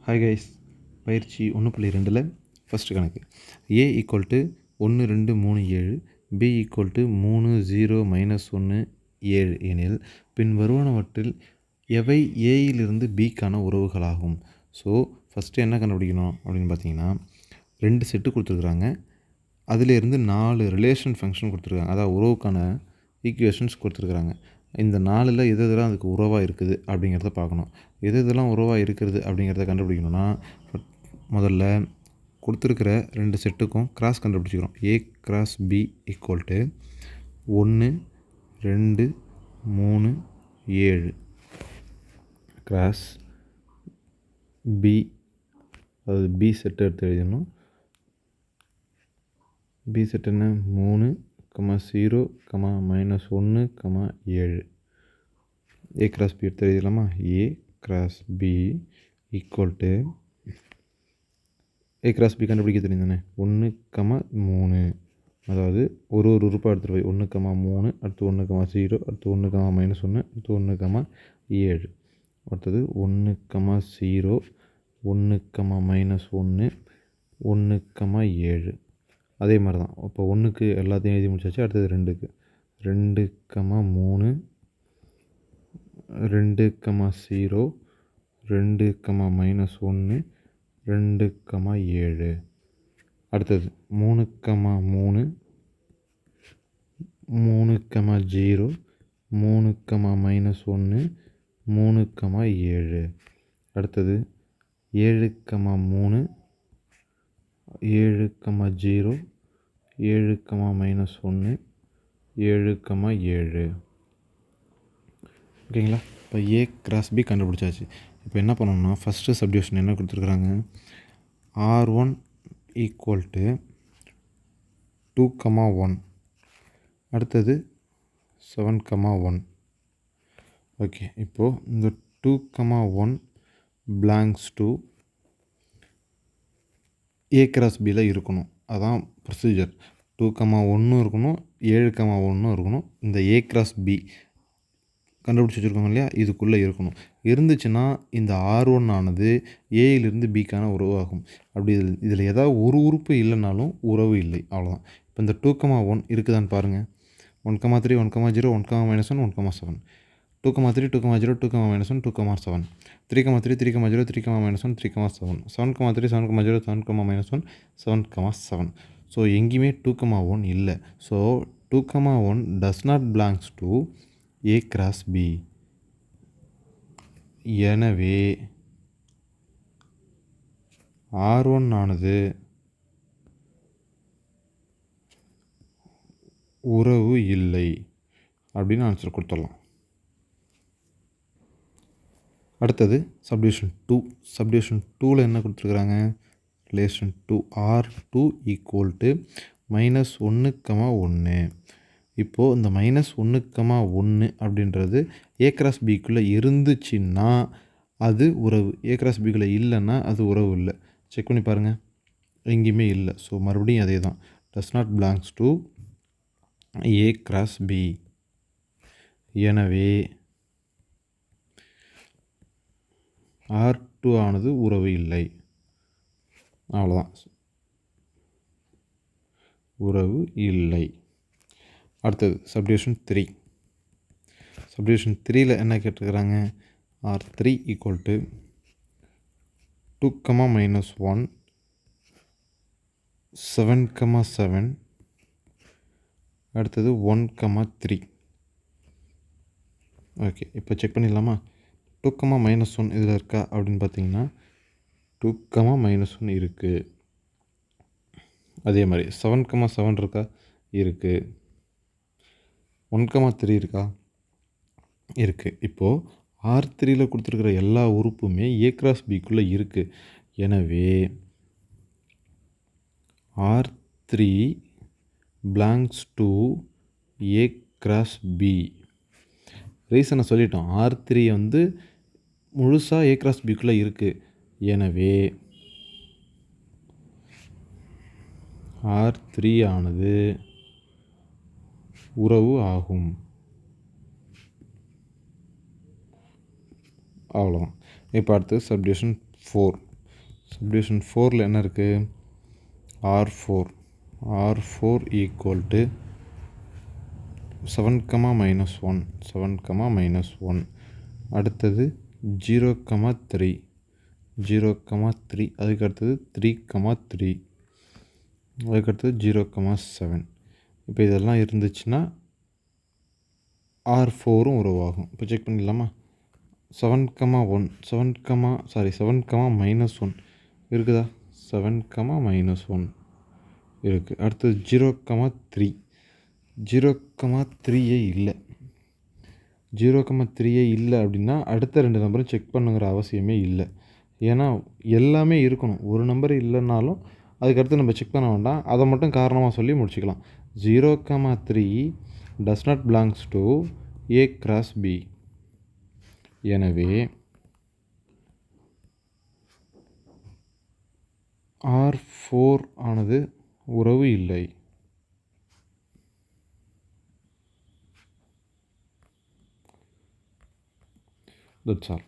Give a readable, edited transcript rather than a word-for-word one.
Hi guys, பயிற்சி 1.2ல் first கணக்கு. A = 1 2 3 7, B = 3 0 -1 7 எனில் பின் வருவனவற்றில் எவை ஏயிலிருந்து பிக்கான உறவுகளாகும். ஸோ ஃபஸ்ட்டு என்ன கண்டுபிடிக்கணும் அப்படின்னு பார்த்தீங்கன்னா, 2 செட்டு கொடுத்துருக்குறாங்க. அதிலேருந்து 4 ரிலேஷன் ஃபங்க்ஷன் கொடுத்துருக்காங்க. அதாவது உறவுக்கான ஈக்குவேஷன்ஸ் கொடுத்துருக்குறாங்க. இந்த 4ல் எது எதெல்லாம் அதுக்கு உறவாக இருக்குது அப்படிங்கிறத பார்க்கணும். எது எதெல்லாம் உறவாக இருக்கிறது அப்படிங்கிறத கண்டுபிடிக்கணும்னா, முதல்ல கொடுத்துருக்கிற 2 செட்டுக்கும் கிராஸ் கண்டுபிடிச்சிக்கிறோம். A × B = 1 2 3 7 கிராஸ் B, அதாவது B செட்டு எடுத்து எழுதணும். B செட் என்ன? 3 0 -1 7. A × B எடுத்து எழுதிடலாமா? A × B = A × B கண்டுபிடிக்க தெரியும் தானே? 1 3, அதாவது ஒரு உறுப்பாக எடுத்துகிட்டு போய் 1 3, அடுத்து 1 0, அடுத்து 1 -1, அடுத்து 1 7, அடுத்தது 1 0, 1 -1, 1 7. அதே மாதிரி தான். இப்போ 1க்கு எல்லாத்தையும் எழுதி முடிச்சாச்சு. அடுத்தது 2க்கு 2 3, 2 0, 2 -1, 2 7. அடுத்தது 3 3, 3 0, 3 -1, 3 7. அடுத்தது 7 3, 7 0, 7 -1, 7 7. ஓகேங்களா? இப்போ A × B கண்டுபிடிச்சாச்சு. இப்போ என்ன பண்ணணும்னா, ஃபஸ்ட்டு சப்டிவிஷன் என்ன கொடுத்துருக்குறாங்க? R1 = 2 1, அடுத்தது 7 1. ஓகே, இப்போது இந்த 2 1 belongs to A × Bயில் இருக்கணும். அதான் ப்ரொசீஜர். 2 1 இருக்கணும், 7 1 இருக்கணும். இந்த A × B கண்டுபிடிச்சி வச்சுருக்கோங்க இல்லையா, இதுக்குள்ளே இருக்கணும். இருந்துச்சுன்னா இந்த R1 ஆனது ஏயிலிருந்து பிக்கான உறவாகும். அப்படி இதில் ஏதாவது ஒரு உறுப்பு இல்லைனாலும் உறவு இல்லை, அவ்வளோதான். இப்போ இந்த 2 1 இருக்குதான்னு பாருங்கள். 1 3, 1 0, 1 -1, 1 7. 2 3, 2 0, 2 -1, 2 7. 3 3, 3 0, 3 -1, 3 7. 7 3, 7 0, 7 -1, 7 7. ஸோ எங்கேயுமே 2 1 இல்லை. So 2 1 does not belongs to A × B. எனவே R1 ஆனது உறவு இல்லை அப்படின்னு ஆன்சர் கொடுத்துடலாம். அடுத்தது சப்டிவிஷன் 2. சப்டிவிஷன் 2ல் என்ன கொடுத்துருக்குறாங்க? Relation 2 R2 = -1 1. இப்போது இந்த -1 1 அப்படின்றது A × Bக்குள்ளே இருந்துச்சுன்னா அது உறவு. A × Bக்குள்ளே இல்லைன்னா அது உறவு இல்லை. செக் பண்ணி பாருங்கள், எங்கேயுமே இல்லை. ஸோ மறுபடியும் அதே தான். does not belongs to A × B. எனவே R2 ஆனது உறவு இல்லை, அவ்வளோதான். உறவு இல்லை. அடுத்தது சப்டிவிஷன் 3. சப்டிவிஷன் 3ல் என்ன கேட்டிருக்கிறாங்க? R3 = 2 -1, 7 7, அடுத்தது 1 3. ஓகே, இப்போ செக் பண்ணிடலாமா? 2 -1 இதில் இருக்கா அப்படின்னு பார்த்தீங்கன்னா 2 -1 இருக்குது. அதே மாதிரி 7 7 இருக்கா? இருக்குது. 1 3 இருக்கா? இருக்குது. இப்போது R3ல் கொடுத்துருக்குற எல்லா உறுப்புமே A × Bக்குள்ளே இருக்குது. எனவே R3 belongs to A × B. ரீசனை சொல்லிட்டோம். R3 வந்து முழுசாக A × Bக்குள்ளே இருக்குது. எனவே R3 ஆனது உறவு ஆகும். அவ்வளோதான். இப்போ அடுத்து சப்டிவிஷன் 4. சப்டிவிஷன் 4ல் என்ன இருக்குது? R4 equal to 7, -1 7, -1. அடுத்தது 0, 3 0, 3 அதுக்கடுத்தது 3, 3 அதுக்கடுத்தது 0, 7. இப்போ இதெல்லாம் இருந்துச்சுன்னா R4ம் உருவாகும். இப்போ செக் பண்ணிடலாமா? 7, 1 7, -1 இருக்குதா? 7, -1 இருக்குது. அடுத்தது 0, 3 0, 3 இல்லை. 0, 3 இல்லை அப்படின்னா அடுத்த 2 நம்பரும் செக் பண்ணுங்கிற அவசியமே இல்லை. ஏன்னா எல்லாமே இருக்கணும். ஒரு நம்பர் இல்லைன்னாலும் அதுக்கடுத்து நம்ம செக் பண்ண வேண்டாம். அதை மட்டும் காரணமாக சொல்லி முடிச்சுக்கலாம். 0, 3 does not belongs to A cross B. எனவே R4 ஆனது உறவு இல்லை. That's all.